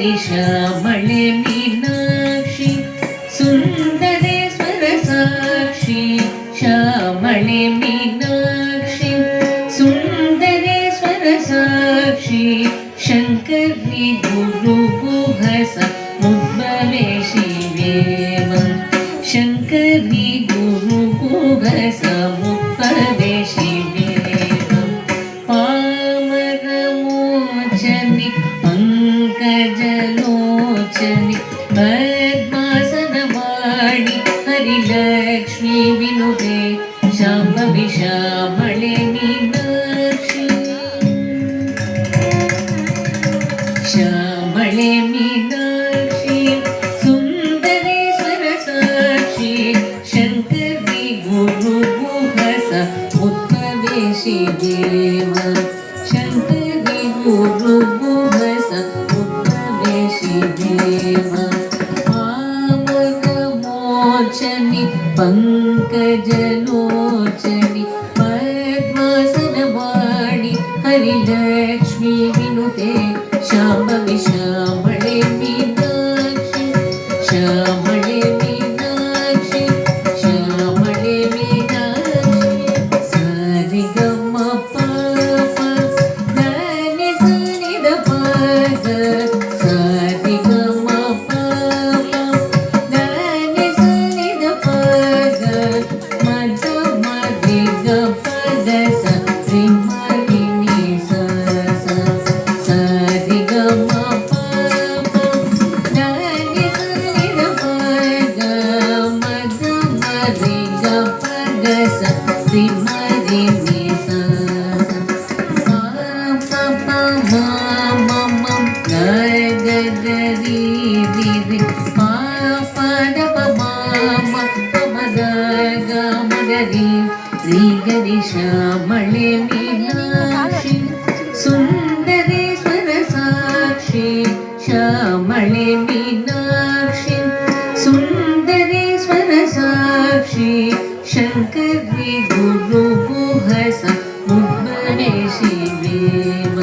श्रीगरि श्यामळे मीनाक्षि सुन्दरेश्वर साक्षि श्यामळे मीनाक्षि सुन्दरेश्वर साक्षि शङ्करि गुरुगुहस मुद्भवे शिवेव शङ्करि गुरुगुहस मुद्भवे शिवेव पामरमोचनि पङ्कजलोचनि पद्मासनवाणि हरिलक्ष्मी विनुते शाम्भवी श्यामळे मीनाक्षि श्यामळे मीनाक्षि सुन्दरेश्वर साक्षि शङ्करि गुरुगुहस मुद्भवे शिवेव शङ्करि गुरुगुहस मुद्भवे शिवेव पावकमोचनि पङ्कजलोचनि पद्मासनवाणि हरिलक्ष्मी विनुते शाम्भवी श्यामळे मीनाक्षि श्यामळे मीनाक्षि श्यामळे मीनाक्षि सरिगम पाप ಧನಿ ಸನಿದ ಪದ ಸರಿಗಮ ಪಾಪ ಧನಿ ಸನಿದ ಪದ ಮದ ಮದಿಗ ಪದ ಶ್ರೀ ಮರಿನಿ ಸರಿಗಮ ಪಾಪ ಧನಿ ಸನಿದ ಪದ ಮದ ಮದಿಗ ಪದ ಶ್ರೀ ಮರಿನಿ श्रीगरि श्यामळे मीनाक्षि सुन्दरेश्वर साक्षि श्यामळे मीनाक्षि सुन्दरेश्वर साक्षि शङ्करि गुरुगुहस मुद्भवे शिवेव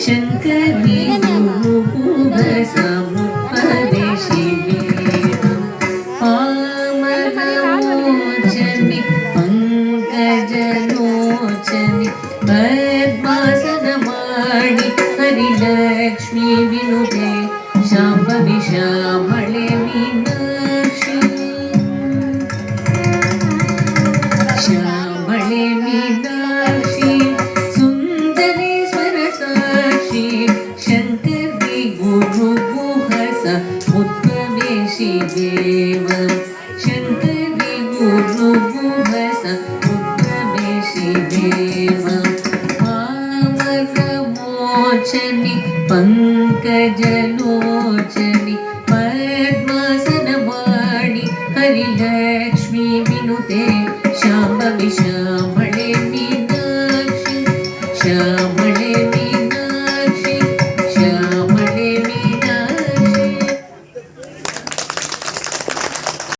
शङ्करि गुरुगुहस मुद्भवे शिवेव पामरमोचनि पङ्कजलोचनि पद्मासनवाणि हरिलक्ष्मी विनुते शाम्भवी श्यामळे मीनाक्षि श्यामळे मीनाक्षि सुन्दरेश्वर साक्षि शङ्करि गुरुगुहस मुद्भवे शिवेव शङ्करि गुरुगुहस मुद्भवे शिवेव पावकमोचनि पङ्कजलोचनि पद्मासनवाणि हरिलक्ष्मी विनुते